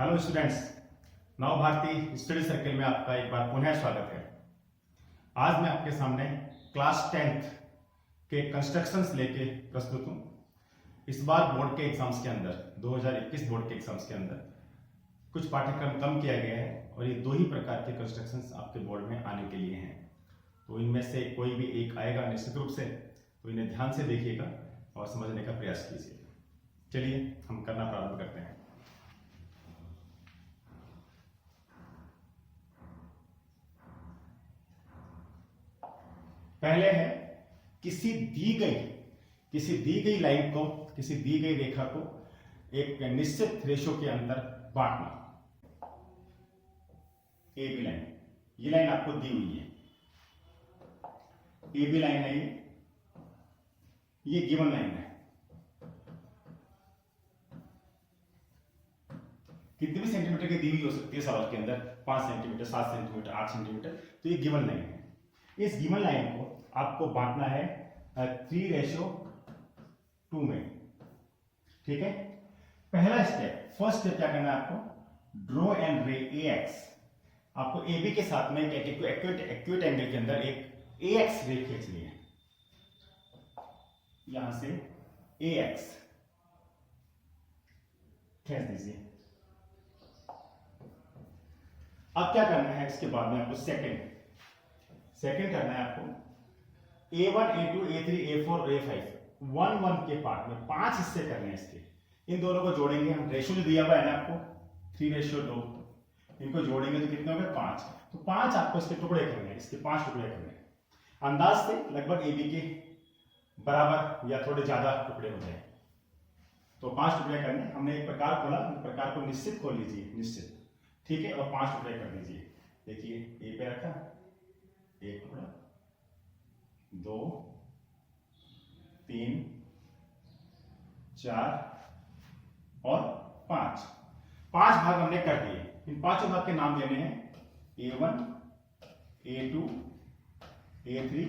Hello students, नव Bharti study circle में आपका एक बार पुनः स्वागत है। आज मैं आपके सामने क्लास 10th के कंस्ट्रक्शंस लेके प्रस्तुत हूँ। इस बार बोर्ड के एग्जाम्स के अंदर 2021 बोर्ड के एग्जाम्स के अंदर कुछ पाठ्यक्रम कम किया गया है और ये दो ही प्रकार के कंस्ट्रक्शंस आपके बोर्ड में आने के लिए हैं। तो इनमें से कोई भी एक आएगा निश्चित रूप से, तो इन्हें ध्यान से देखिएगा और समझने का प्रयास कीजिएगा। चलिए हम करना प्रारंभ करते हैं। पहले है किसी दी गई लाइन को, किसी दी गई रेखा को एक निश्चित रेशो के अंदर बांटना। ए बी लाइन, ये लाइन आपको दी हुई है, ए बी लाइन है, ये गिवन लाइन है। कितने भी सेंटीमीटर की दी हुई हो सकती है सवाल के अंदर, 5 सेंटीमीटर, 7 सेंटीमीटर, 8 सेंटीमीटर, तो ये गिवन लाइन है। इस गिवन लाइन को आपको बांटना है 3:2 में। ठीक है, पहला स्टेप, फर्स्ट स्टेप क्या करना है आपको, ड्रॉ एंड रे ए एक्स। आपको ए बी के साथ में एक्यूट एंगल के अंदर एक ए एक्स रे खींचनी है। यहां से ए एक्स खींच दीजिए। अब क्या करना है, इसके बाद में आपको सेकंड करना है आपको A1, A2, A3, A4 और A5 1-1 के पार्ट में 5 हिस्से करने हैं इसके। इन दोनों को जोड़ेंगे हम, रेशियो जो दिया हुआ है ना आपको 3:2, इनको जोड़ेंगे तो कितने हो गए 5। तो 5 आपको इसके टुकड़े करने हैं, इसके 5 टुकड़े करने हैं। अंदाज से लगभग AB के बराबर या थोड़े ज्यादा टुकड़े हो जाए, तो 5 टुकड़े करने। हमने एक प्रकार खोला, प्रकार को निश्चित खोल लीजिए, निश्चित, ठीक है, और 5 टुकड़े कर दीजिए। देखिए ए पे रखा, एक टुकड़ा, 2, 3, 4 और 5 भाग हमने कर दिए। इन 5 भाग के नाम लेने हैं A1, A2, A3,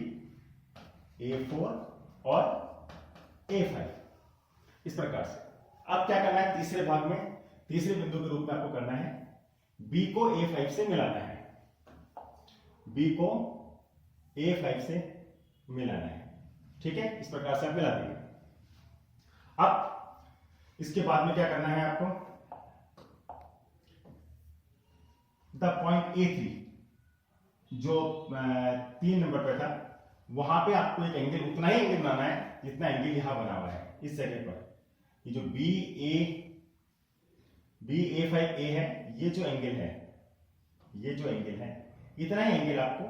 A4 और A5, इस प्रकार से। अब क्या करना है, तीसरे भाग में, तीसरे बिंदु के रूप में आपको करना है B को A5 से मिलाना है, B को A5 से मिलाना है। ठीक है, इस प्रकार से आप मिला देंगे। अब इसके बाद में क्या करना है आपको, द पॉइंट A3 जो 3 नंबर पे था, वहां पे आपको एक एंगल, उतना ही एंगल बनाना है जितना एंगल यहां बना हुआ है इस जगह पर। ये जो BA5A है, ये जो एंगल है, इतना ही एंगल आपको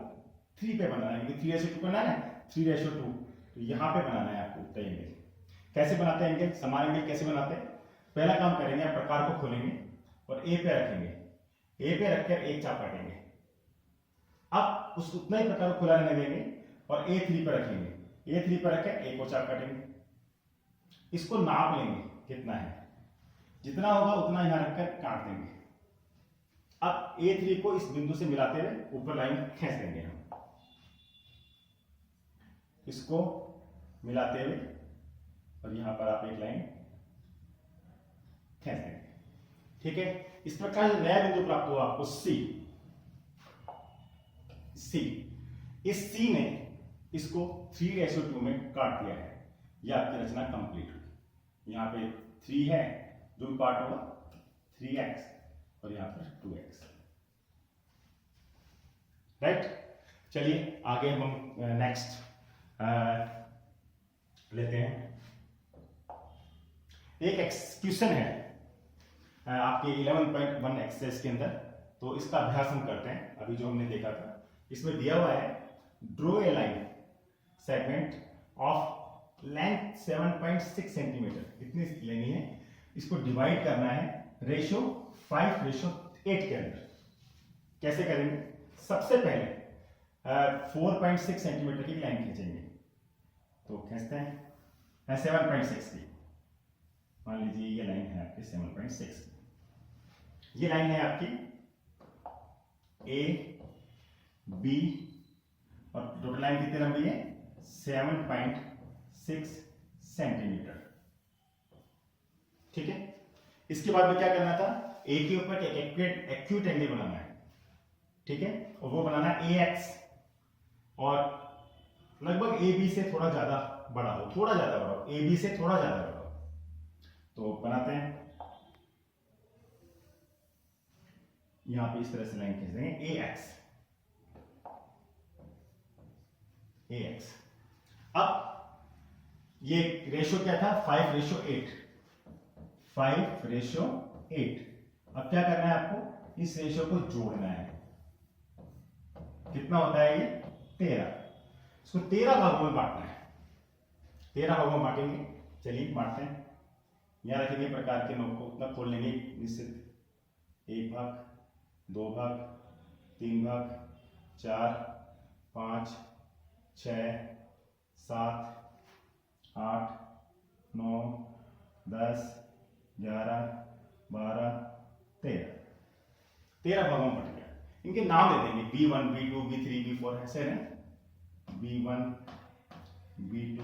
3 पे बनाना है, 3:2 बनाना है, 3:2, तो यहां पे बनाना है आपको उतना एंगल। कैसे बनाते हैं एंगल, समान एंगल कैसे बनाते हैं? पहला काम करेंगे, आप प्रकार को खोलेंगे और ए पे रखेंगे, ए पे रखकर एक चाप काटेंगे। अब उस उतना ही प्रकार को खुला रहने देंगे और A3 पर रखेंगे, A3 पर रखकर एक और चाप काटेंगे। इसको नाप लेंगे कितना है, जितना होगा उतना यहां रखकर काट देंगे। अब A3 को इस बिंदु से मिलाते हुए ऊपर लाइन खींच देंगे हम, इसको मिलाते हुए, और यहां पर आप एक लाइन खींच देंगे। ठीक है, इस प्रकार नया बिंदु प्राप्त हुआ आपको C। इस C ने इसको 3:2 में काट दिया है। यह आपकी रचना कंप्लीट हुई। यहां पे 3 है, जो भी पार्ट होगा 3x और यहां पर 2x। राइट, चलिए आगे हम नेक्स्ट लेते हैं। एक एक्सक्यूशन है आपके 11.1 एक्सरसाइज के अंदर, तो इसका अभ्यास हम करते हैं। अभी जो हमने देखा था, इसमें दिया हुआ है draw a line segment of length 7.6 centimetre, इतनी लेनी है। इसको डिवाइड करना है रेशियो 5:8 के अंदर। कैसे करेंगे, सबसे पहले 4.6 सेंटीमीटर की लाइन खींचेंगे, तो खींचते हैं 7.6 की। मान लीजिए ये लाइन है आपकी 7.6 की, ये लाइन है आपकी A, B, और टोटल लाइन कितनी लंबी है 7.6 सेंटीमीटर। ठीक है, इसके बाद में क्या करना था, ए के ऊपर एक एक्यूट एंगल बनाना है, ठीक है, और वो बनाना है ए एक्स, और लगभग ए बी से थोड़ा ज्यादा बड़ा हो, थोड़ा ज्यादा बड़ा हो, ए बी से थोड़ा ज्यादा बड़ा हो। तो बनाते हैं, यहां पे इस तरह से लाइन खींच देंगे ए एक्स, ए एक्स। अब ये रेशो क्या था, 5:8, 5:8। अब क्या करना है आपको, इस रेशो को जोड़ना है। कितना होता है ये, 13। इसको 13 भागों में बांटना है, 13 भागों में बांटेंगे। चलिए बांटते हैं। यहां रखेंगे प्रकार के नोट को, उतना खोल लेंगे निश्चित, 1 भाग, 2 भाग, 3 भाग, 4, 5, 6, 7, 8, 9, 10, 11, 12, 13 भागों में बट गया। इनके नाम दे देंगे, B1, B2, B3, B4, ऐसे ना, B1, B2,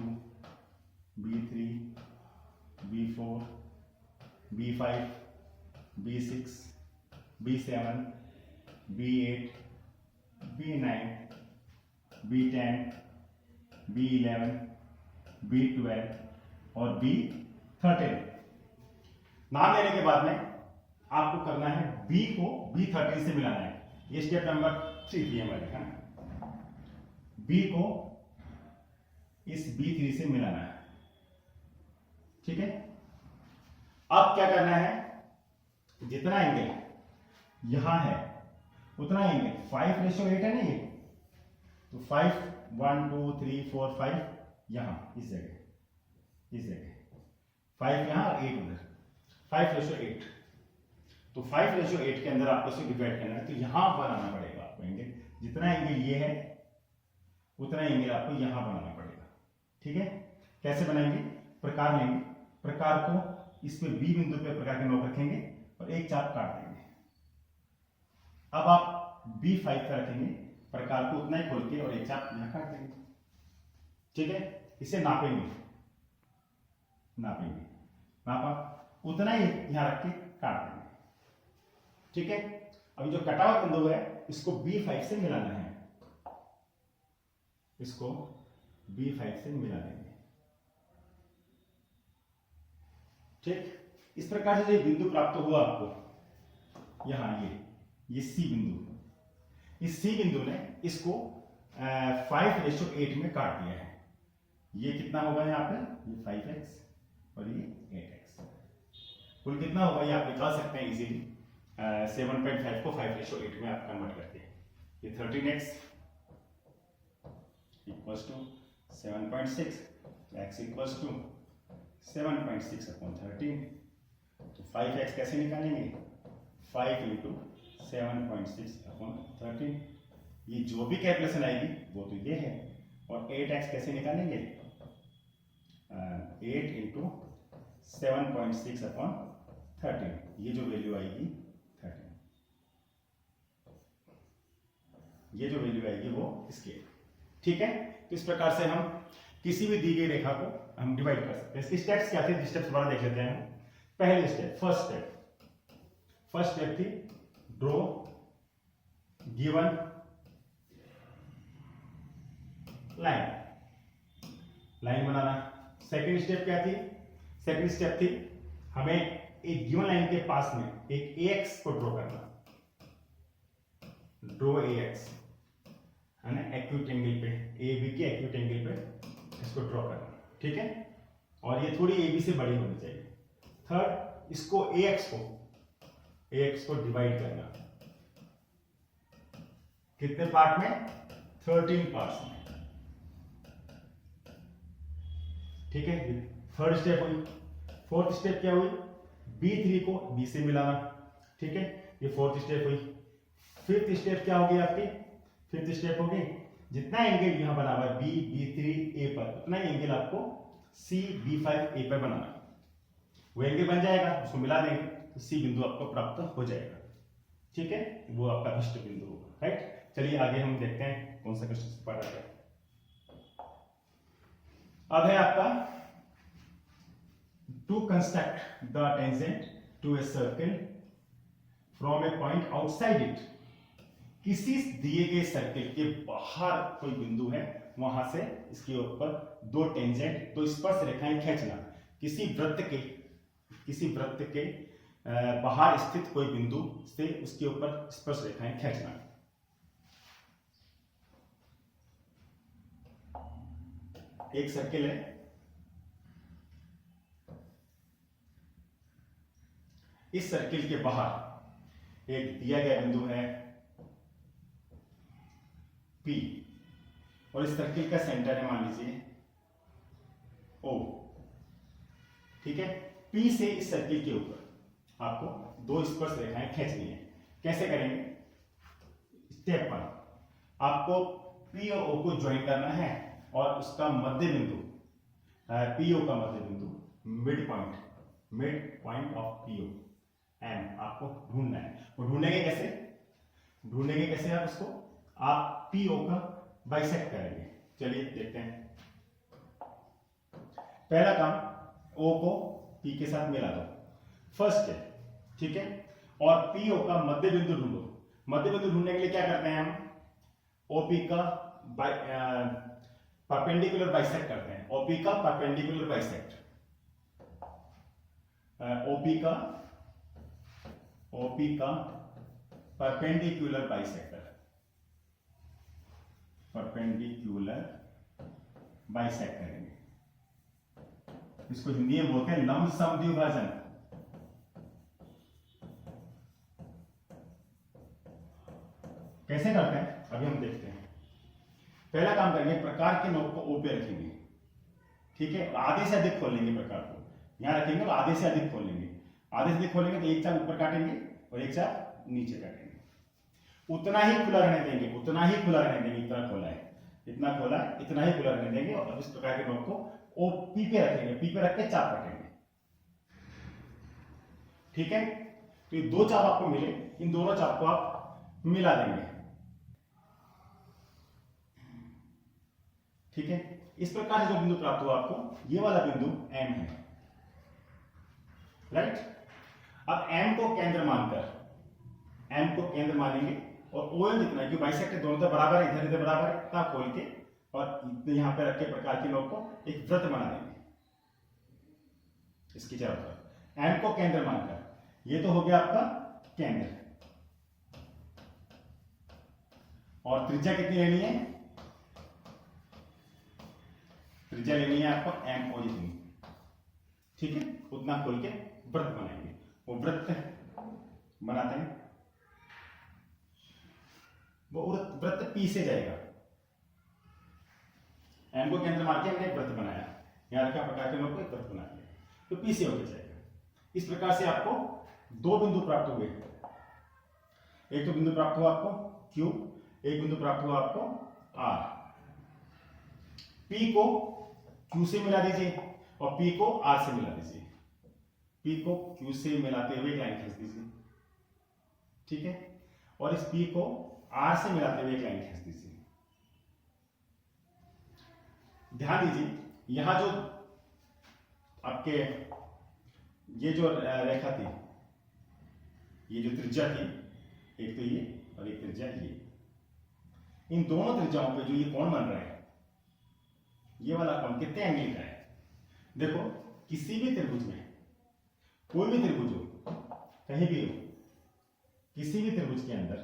B3, B4, B5, B6, B7, B8, B9, B10, B11, B12 और B13। नाम देने के बाद में आपको करना है B को B13 से मिलाना है। ये स्टेप नंबर 3 दिए हमारे, है B को इस B3 से मिलाना है, ठीक है। अब क्या करना है, जितना एंगल यहां है उतना एंगल 5:8 है ना ये, तो 5, 1, 2, 3, 4, 5 यहां इस जगह, 5 यहां और 8 उधर, 5:8। तो 5:8 के अंदर आपको इसे डिवाइड करना है, तो यहां बनाना पड़ेगा आपको एंगल, जितना एंगल ये है उतना एंगल आपको यहां बनाना पड़ेगा, ठीक है। कैसे बनाएंगे, प्रकार लेंगे, प्रकार को इस पे बी बिंदु पे प्रकार के नोक रखेंगे और एक चाप काट देंगे। अब आप B5 का रखेंगे, प्रकार को उतना ही खोल के और एक चाप यहां काट देंगे, ठीक है। इसे नापेंगे, नापा उतना ही यहां रख के काट देंगे, ठीक है। अभी जो कटा हुआ बिंदु है इसको B5 से मिलाना है, इसको B5 से मिला देंगे, ठीक। इस प्रकार से जो बिंदु प्राप्त हुआ आपको, यहां ये C बिंदु, इस C बिंदु ने इसको 5:8 में काट दिया है। ये कितना होगा यहाँ पे, ये 5x और ये 8x, कुल कितना होगा ये आप निकाल सकते हैं इजीली। 7.5 को 5:8 में आप कन्वर्ट करते हैं, ये 13x equals to 7.6, x equals to 7.6 upon 13। तो 5x कैसे निकालेंगे, 5 इंटू 7.6 अपॉन 13। ये जो भी कैलकुलेशन आएगी वो तो ये है। और 8x कैसे निकालेंगे, 8 इंटू 7.6 अपॉन 13, ये जो वैल्यू आएगी 13, ये जो वैल्यू आएगी वो इसकी, ठीक है। तो इस प्रकार से हम किसी भी दी गई रेखा को हम डिवाइड कर सकते हैं। इसकी स्टेप्स क्या थे, स्टेप्स दोबारा देख लेते हैं। पहले स्टेप, फर्स्ट स्टेप थी ड्रॉ गिवन लाइन बनाना। सेकंड स्टेप क्या थी, सेकंड स्टेप थी हमें एक गिवन लाइन के पास में एक AX को ड्रॉ करना, ड्रॉ AX है ना, एक्यूट एंगल पे, AB के एक्यूट एंगल पे इसको ड्रॉ करना, ठीक है। और ये थोड़ी AB से बड़ी होनी चाहिए। थर्ड, इसको AX को डिवाइड करना, कितने पार्ट में, 13 पार्ट्स में, ठीक है। थर्ड स्टेप हुई। फोर्थ स्टेप क्या हुई, B3 को B से मिलाना, ठीक है, ये फोर्थ स्टेप हुई। फिफ्थ स्टेप क्या होगी आपकी, फिफ्थ स्टेप होगी जितना एंगल यहां बना हुआ है B3 A पर, उतना ही एंगल आपको C B5 A पर बनाना। वो एंगल बन जाएगा, उसको मिला देंगे तो C बिंदु आपको प्राप्त हो जाएगा, ठीक है। वो आपका इष्ट बिंदु होगा, राइट। चलिए आगे हम देखते हैं कौन सा क्वेश्चन पढ़ रहा है। अब है आपका to construct the tangent to a circle from a point outside it, किसी दिए गए सर्किल के बाहर कोई बिंदु है, वहां से इसके ऊपर दो टेंजेंट, दो स्पर्श रेखाएं खींचना। किसी वृत्त के बाहर स्थित कोई बिंदु से उसके ऊपर स्पर्श रेखाएं खींचना। एक सर्किल है, इस सर्किल के बाहर एक दिया गया बिंदु है P, और इस सर्किल का सेंटर है मान लीजिए O, ठीक है। P से इस सर्किल के ऊपर आपको दो स्पर्श रेखाएं खींचनी है। कैसे करेंगे? स्टेप 1, आपको P और O को ज्वाइन करना है और उसका मध्य बिंदु PO का मध्य बिंदु mid point of PO M आपको ढूंढना है। वो ढूंढेंगे कैसे आप उसको? आप PO का बाइसेक्ट करेंगे। चलिए देखते हैं। पहला काम, O को P के साथ मिला दो, फर्स्ट है, ठीक है। और PO का मध्य बिंदु ढूंढो। मध्य बिंदु ढूंढने के लिए क्या करते हैं हम? OP का परपेंडिकुलर बाइसेक्ट करते हैं। OP का परपेंडिकुलर बाइसेक्ट, OP का परपेंडिकुलर बाइसेक्टर, बाइसेक्ट करेंगे। इसको हिंदी में बोलते हैं लंब सम द्विभाजन। कैसे करते हैं अभी हम देखते हैं। पहला काम करेंगे, प्रकार के नोक को O पे रखेंगे, ठीक है। आधे से अधिक खोलेंगे प्रकार को, यहां रखेंगे और आधे से अधिक खोलेंगे। आधे से अधिक खोलेंगे तो एक चाप ऊपर काटेंगे और एक चाप नीचे काटेंगे। उतना ही खुला रहने देंगे, इतना खोला है, इतना खोला है, इतना ही खुला रहने देंगे। और इस प्रकार के नोक को P पे रखेंगे, P पे रख के चाप काटेंगे, ठीक है। तो ये दो चाप आपको मिले, इन दोनों चाप को आप मिला देंगे, ठीक है। इस प्रकार से जो बिंदु प्राप्त हुआ आपको, ये वाला बिंदु M है, राइट। अब M को केंद्र मानेंगे और OM जितना है, बाइसेक्टर दोनों तरफ बराबर है, इधर बराबर है, इतना खोल के और यहां पे रख के प्रकार की नोक को एक वृत्त बना देंगे इसकी चारों तरफ। M को केंद्र मानकर, ये तो हो गया आपका केंद्र। और त्रिज्या कितनी लेनी है? त्रिज्या लेनी है आपको MO जितनी, ठीक है। उतना खोल के वृत्त बनाएंगे। वो वृत्त बनाते हैं, वो वृत्त P से जाएगा। M को केंद्र मान के हमने एक वृत्त बनाया, यहां रखा प्रकार के नोक को एक वृत्त बना दिया, तो P से होके जाएगा। इस प्रकार से आपको दो बिंदु प्राप्त हुए। एक तो बिंदु प्राप्त हुआ आपको Q, एक बिंदु प्राप्त हुआ आपको R। P को Q से मिला दीजिए और P को R से मिला दीजिए। P को Q से मिलाते हुए एक लाइन खींच दीजिए, ठीक है। और इस P को R से मिलाते हुए एक लाइन खींच दीजिए। ध्यान दीजिए, यहां जो आपके ये जो रेखा थी, ये जो त्रिज्या थी, एक तो ये और एक त्रिज्या ये, इन दोनों त्रिज्याओं पे जो ये कोण बन रहा है, ये वाला कोण कितने एंगल का है? देखो, किसी भी त्रिभुज में, कोई भी त्रिभुज हो, कहीं भी हो, किसी भी त्रिभुज के अंदर,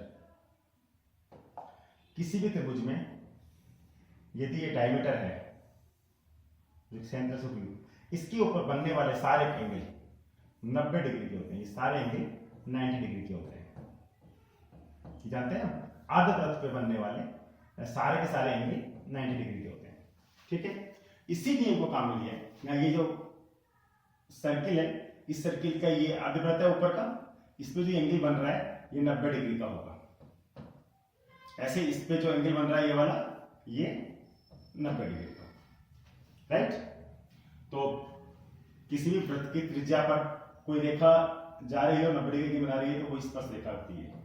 किसी भी त्रिभुज में यदि ये डायमीटर है, सेंटर से इसके ऊपर बनने वाले सारे एंगल 90 डिग्री के होते हैं। ये सारे एंगल 90 डिग्री के होते हैं, जानते हैं हम। अर्धवृत्त पे बनने वाले सारे के सारे एंगल 90 डिग्री के होते हैं, ठीक है। इसी नियम को काम में लिया, ये जो सर्किल है, इस सर्किल का ये अर्धवृत्त है ऊपर का, इस पे जो एंगल बन रहा है ये 90 डिग्री का होगा। ऐसे इस पे जो एंगल बन रहा है ये वाला, ये 90 डिग्री का, राइट। तो किसी भी वृत्त की त्रिज्या पर कोई रेखा जा रही है और 90 डिग्री की बना रही है, तो कोई स्पर्श रेखा होती है,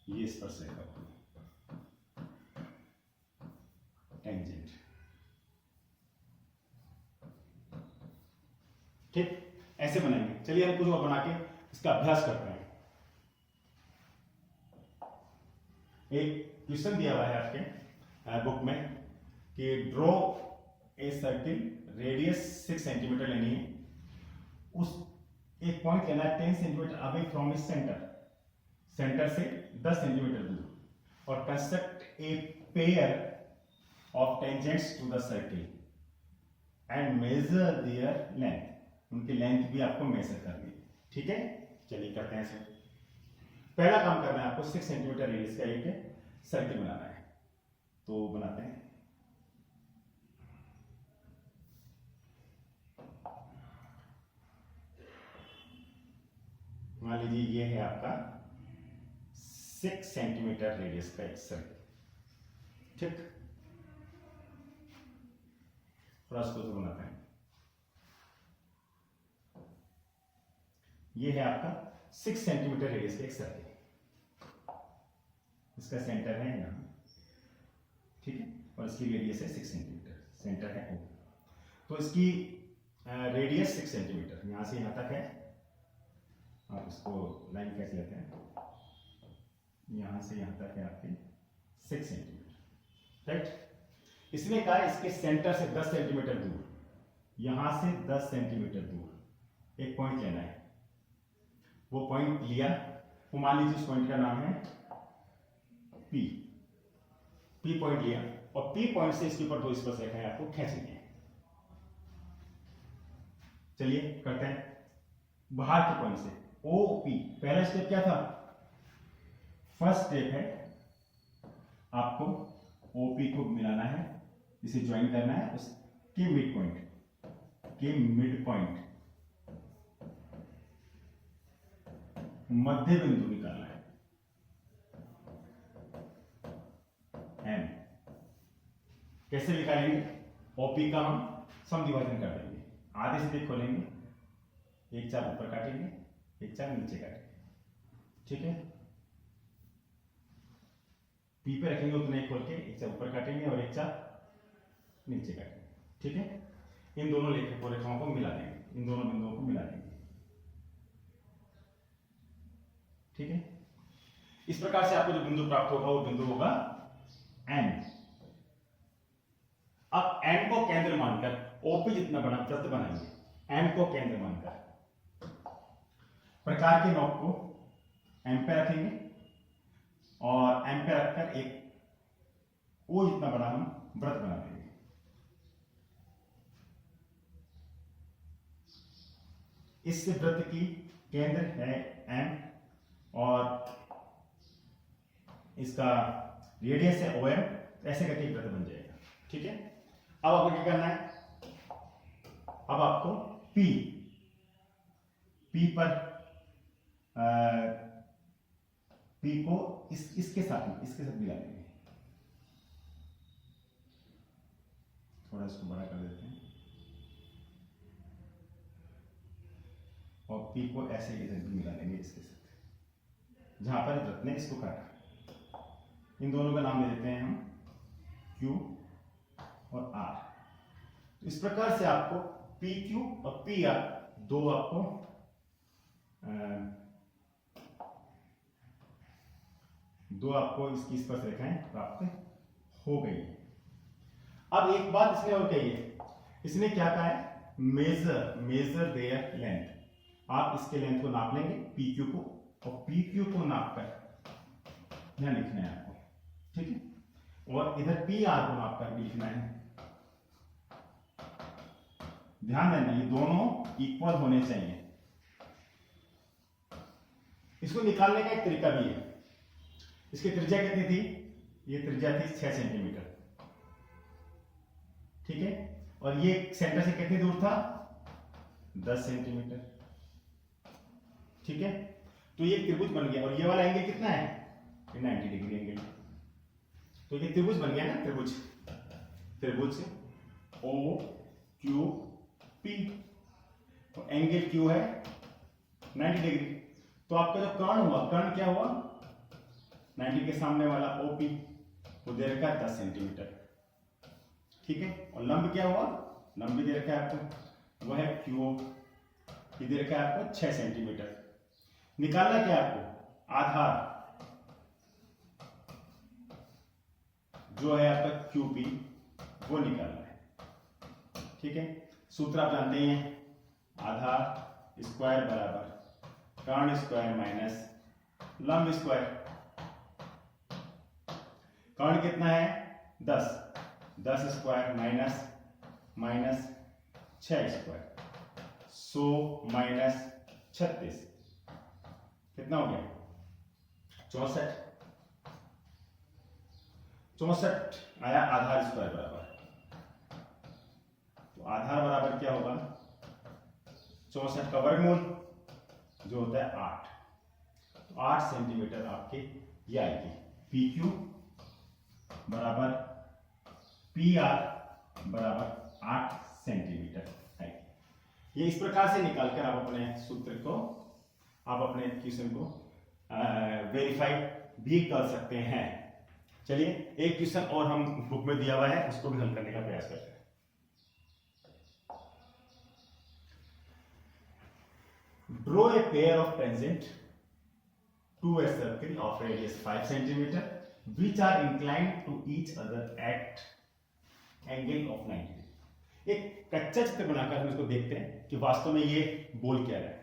ये स्पर्श रेखा होती है, टेंजेंट, ठीक। ऐसे बनाएंगे। चलिए हम कुछ और बना के इसका अभ्यास करते हैं। एक क्वेश्चन दिया हुआ है आपके बुक में कि draw a circle radius 6 centimetre लेनी है, उस एक पॉइंट लेना है 10 सेंटीमीटर अवे फ्रॉम इस सेंटर से 10 सेंटीमीटर दूर, और construct a pair of tangents to the circle and measure their length, उनकी लेंथ भी आपको मेजर करनी है। ठीक है, चलिए करते हैं इसे। पहला काम करना है आपको 6 सेंटीमीटर रेडियस का एक सर्किल बनाना है, तो बनाते हैं। मान लीजिए ये है आपका 6 सेंटीमीटर रेडियस का एक सर्किल। ठीक, थोड़ा इसको तो बनाते हैं। ये है आपका 6 सेंटीमीटर रेडियस का एक सर्किल, इसका सेंटर है यहाँ, ठीक है, और इसकी रेडियस है 6 सेंटीमीटर, सेंटर है O। तो इसकी रेडियस 6 सेंटीमीटर यहाँ से यहाँ तक है। आप इसको लाइन खींच लेते हैं, यहाँ से यहाँ तक है आपकी 6 सेंटीमीटर, राइट। इसने कहा इसके सेंटर से 10 सेंटीमीटर दूर, यहाँ से 10 सेंटीमीटर दूर एक पॉइंट लेना है। वो पॉइंट लिया, वो मान लीजिए उस पॉइंट का नाम है P पॉइंट लिया, और P पॉइंट से इसके ऊपर 2 स्पर्श रेखाएं आपको खींचनी है। चलिए करते हैं। बाहर के पॉइंट से OP, पहला स्टेप क्या था? फर्स्ट स्टेप है आपको OP को मिलाना है, इसे ज्वाइन करना है उसके मिड पॉइंट, मध्य बिंदु निकालना है M। कैसे निकालेंगे? OP का हम समद्विभाजन कर देंगे, आधे से देख खोलेंगे, एक चाप ऊपर काटेंगे, एक चाप नीचे काटेंगे। ठीक है, P पे रखेंगे उतना ही खोल के, एक चाप ऊपर काटेंगे और एक चाप नीचे काटेंगे। ठीक है, इन दोनों रेखाओं को मिला देंगे, इन दोनों बिंदुओं को मिला देंगे। ठीक है, इस प्रकार से आपको जो बिंदु प्राप्त होगा वो बिंदु होगा N। अब N को केंद्र मानकर OP जितना बड़ा वृत्त बनाएंगे, M को केंद्र मानकर प्रकार के नोक को M पे रखेंगे, और M पे रखकर एक O जितना बड़ा हम वृत्त बना देंगे। इस वृत्त की केंद्र है M, और इसका रेडियस है OM, ऐसे करके एक वृत्त बन जाएगा। ठीक है, अब आपको क्या करना है? अब आपको P पर P को इसके साथ मिला देंगे। थोड़ा इसको बड़ा कर देते हैं, और P को ऐसे इधर भी मिला देंगे इसके साथ, जहां पर वृत्त ने इसको काटा। इन दोनों का नाम दे देते हैं हम Q और R। तो इस प्रकार से आपको PQ और PR दो आपको इसकी स्पर्श रेखाएं प्राप्त हो गई। अब एक बात इसने और कही है, इसने क्या कहा है? Measure their length. आप इसके लेंथ को नाप लेंगे PQ को, और PQ को नापकर यहां लिखना है आपको। ठीक है, और इधर PR को नापकर भी लिखना है। ध्यान देना, ये दोनों इक्वल होने चाहिए। इसको निकालने का एक तरीका भी है। इसकी त्रिज्या कितनी थी? ये त्रिज्या थी 6 सेंटीमीटर। ठीक है, और ये सेंटर से कितनी दूर था? 10 सेंटीमीटर। ठीक है, तो ये त्रिभुज बन गया, और ये वाला एंगल कितना है? ये 90 डिग्री एंगल। तो ये त्रिभुज बन गया ना, त्रिभुज OQP। तो एंगल Q है 90 डिग्री। तो आपका जो कर्ण क्या हुआ? 90 के सामने वाला OP वो दे रखा है 10 सेंटीमीटर। ठीक है, और लंब क्या हुआ? लंब भी दे रखा है आपको, वो है QO, ये दे रखा है आपको 6 सेंटीमीटर। निकालना क्या आपको? आधार। जो है आपका QP वो निकालना है। ठीक है, सूत्र आप जानते ही हैं, आधार स्क्वायर बराबर कर्ण स्क्वायर माइनस लंब स्क्वायर। कर्ण कितना है 10, 10 स्क्वायर माइनस 6 स्क्वायर 100 माइनस 36 कितना हो गया 64। 64 आया आधार स्क्वायर बराबर, तो आधार बराबर क्या होगा 64 का वर्गमूल जो होता है 8, तो 8 सेंटीमीटर आपके ये आएगी। PQ बराबर PR बराबर 8 सेंटीमीटर आएगी। ये इस प्रकार से निकालकर आप अपने सूत्र को, आप अपने क्वेश्चन को वेरीफाई भी कर सकते हैं। चलिए एक क्वेश्चन और हम बुक में दिया हुआ है, उसको भी हल करने का प्रयास करते हैं। Draw a pair of tangent to a circle of radius 5 cm which are inclined to each other at angle of 90 degree। एक कच्चा चित्र बनाकर हम इसको देखते हैं कि वास्तव में ये बोल क्या रहा है।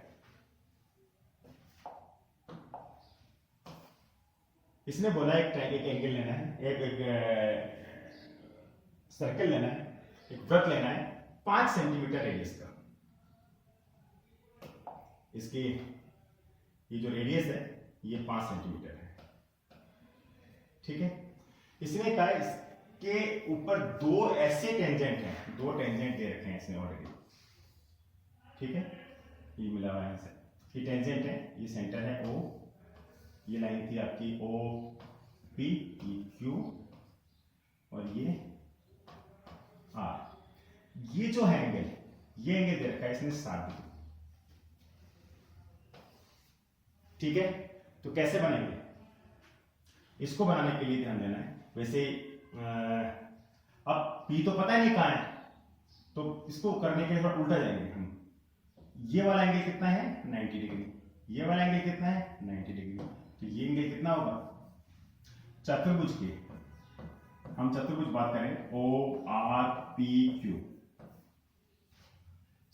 इसने बोला एक एंगल लेना है, एक सर्कल लेना है, एक वृत्त लेना है 5 सेंटीमीटर रेडियस का। इसकी ये जो रेडियस है ये 5 सेंटीमीटर है। ठीक है, इसने कहा इसके ऊपर दो ऐसे टेंजेंट हैं, दो टेंजेंट दे रखे हैं इसने ऑलरेडी। ठीक है, ये मिला हुआ है इनसे, ये टेंजेंट है, ये सेंटर है O, ये लाइन थी आपकी OP, ये Q और ये R। ये जो है एंगल, ये एंगल दे रखा है इसने 60 डिग्री। ठीक है, तो कैसे बनेंगे, इसको बनाने के लिए ध्यान देना है। वैसे अब P तो पता नहीं कहां है, तो इसको करने के बाद उल्टा जाएंगे हम। ये वाला एंगल कितना है 90 डिग्री, ये वाला एंगल कितना है 90 डिग्री, तो ये एंगल कितना होगा चतुर्भुज के, हम चतुर्भुज बात करें ORPQ,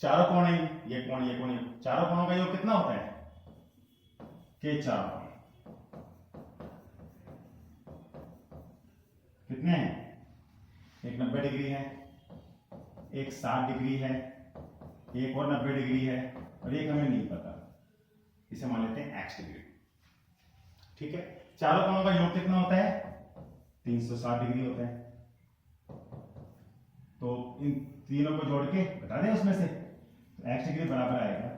चारों कोण है, ये कोण ये कोण, चारों कोणों का योग कितना होता है के 4 कोण कितने हैं, एक 90 डिग्री है, एक 60 डिग्री है, एक और 90 डिग्री है और एक हमें नहीं पता, इसे मान लेते हैं x डिग्री। ठीक है, चारों कोणों का योग कितना होता है 360 डिग्री होता है, तो इन तीनों को जोड़ के बता दें उसमें से, तो x डिग्री बराबर आएगा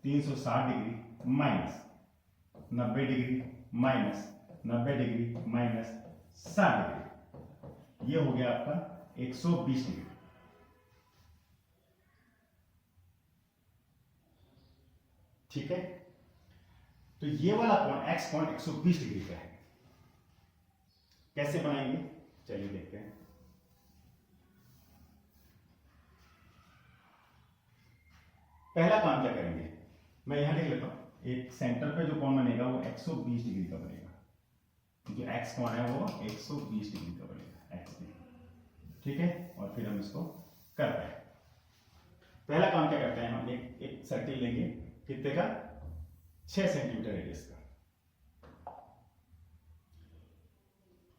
360 degree minus 90 degree minus 90 degree minus 60 degree, ये हो गया आपका 120 डिग्री। ठीक है, तो ये वाला कोण x कोण 120 डिग्री का है। कैसे बनाएंगे चलिए देखते हैं। पहला काम क्या करेंगे, मैं यहां लिख लेता हूं, एक सेंटर पे जो कोण बनेगा वो 120 डिग्री का बनेगा, जो x कोण है वो 120 डिग्री का बनेगा x पे। ठीक है, और फिर हम इसको करते हैं। पहला काम क्या करते हैं, हम एक सर्किल लेंगे कितने का 6 सेंटीमीटर रेडियस का,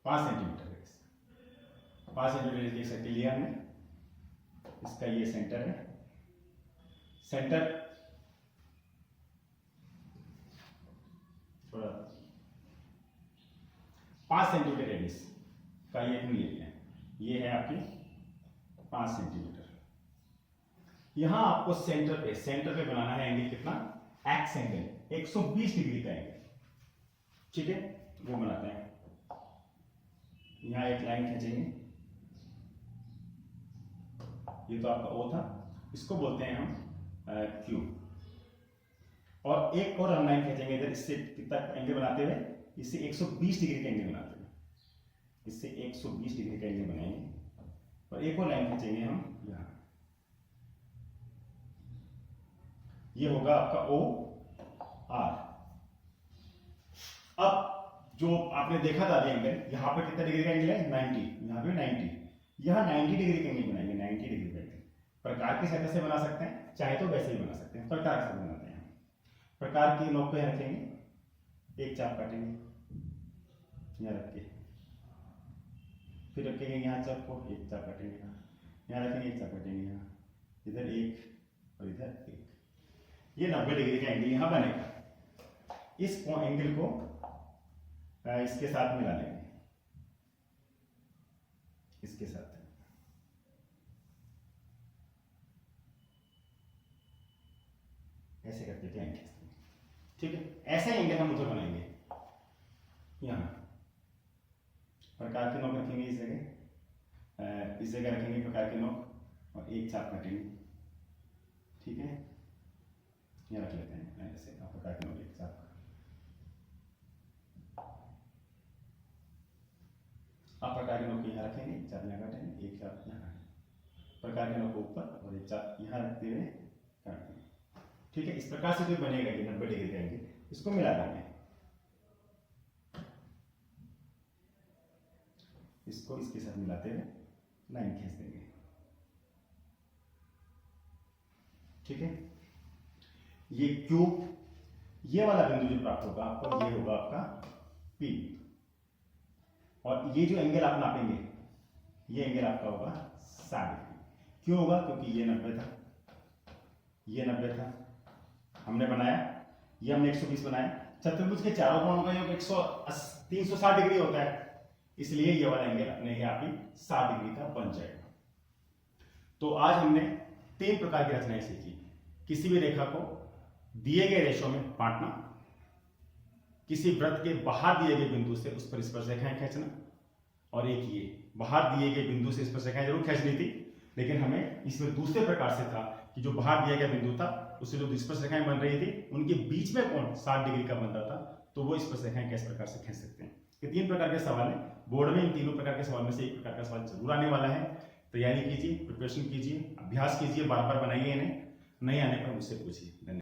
5 सेंटीमीटर रेडियस, 5 सेंटीमीटर रेडियस की सर्किल लिया हमने, इसका ये सेंटर है, सेंटर थोड़ा 5 सेंटीमीटर रेडियस का ये हमने ले लिया, ये है आपकी 5 सेंटीमीटर। यहां आपको सेंटर पे बनाना है एंगल कितना x एंगल 120 डिग्री का एंगल। ठीक है, वो बनाते हैं। यहां एक लाइन खींचेंगे, ये तो आपका O था, इसको बोलते हैं हम Q, और एक और हम लाइन खींचेंगे इधर, इससे कितना एंगल बनाते हुए, इससे 120 डिग्री का एंगल बनाते हुए, इससे 120 डिग्री का एंगल बनाएंगे, और एक और लाइन खींचेंगे हम यहां, ये होगा आपका OR। अब जो आपने देखा था अभी एंगल, यहाँ पे कितना डिग्री का एंगल है 90, यहाँ पे 90, यहाँ 90 डिग्री का एंगल बनाएंगे, 90 डिग्री का एंगल। प्रकार की सहायता से बना सकते हैं, चाहे तो वैसे ही बना सकते हैं, प्रकार से बनाते हैं। प्रकार की नोक को यहाँ रखेंगे, एक चाप काटेंगे यहाँ रख के, फिर रखेंगे यहाँ चाप को, एक चाप काटेंगे यहाँ रखेंगे, एक चाप काटेंगे यहाँ, इधर एक और इधर एक। ये 90 डिग्री का एंगल यहाँ बनेगा। इस एंगल को इसके साथ मिला लेंगे, इसके साथ ऐसे करके क्या एंगल, ठीक है। ऐसे एंगल हम उधर बनाएंगे। यहाँ प्रकार के नोक रखेंगे इस जगह रखेंगे प्रकार के नोक और एक चाप काटेंगे, ठीक है। यहाँ रख लेते हैं ऐसे प्रकार के नोक एक चाप, आप प्रकार के नोक यहाँ रखेंगे, एक चाप यहाँ काटेंगे, एक चाप यहाँ काटेंगे, प्रकार के नोक ऊपर और एक चाप यहाँ रखते हुए काटेंगे, ठीक है। इस प्रकार से जो बनेगा ये 90 डिग्री का एंगल, इसको मिला देंगे, इसको इसके साथ मिलाते हुए लाइन खींच देंगे, ठीक है। ये क्यू, ये वाला बिंदु जो प्राप्त होगा आपको, ये होगा आपका P, और ये जो एंगल आप नापेंगे ये एंगल आपका होगा 60 डिग्री। क्यों होगा? क्योंकि ये 90 था, ये 90 था, हमने बनाया, ये हमने 120 बनाया। चतुर्भुज के चारों कोणों का योग 360 डिग्री होता है, इसलिए ये वाला एंगल अपने यहाँ पे 60 डिग्री का बन जाएगा। तो आज हमने 3 प्रकार की रचनाएं सीखी। किसी भी रेखा को दिए गए रेशो में बांटना, किसी वृत्त के बाहर दिए गए बिंदु से उस पर स्पर्शरेखाएं खींचना, और एक ये बाहर दिए गए बिंदु से स्पर्शरेखाएं जरूर खींचनी थी, लेकिन हमें इसमें दूसरे प्रकार से था कि जो बाहर दिया गया बिंदु था उससे जो स्पर्शरेखाएं बन रही थी उनके बीच में कोण 60 डिग्री का बन रहा था, तो वो स्पर्शरेखाएं किस प्रकार से खींच सकते हैं। ये 3 प्रकार के सवाल है। बोर्ड में इन तीनों प्रकार के सवाल में से एक प्रकार का सवाल जरूर आने वाला है। तैयारी कीजिए, प्रिपरेशन कीजिए, अभ्यास कीजिए, बार बार बनाइए इन्हें, नहीं आने पर मुझसे पूछिए। धन्यवाद।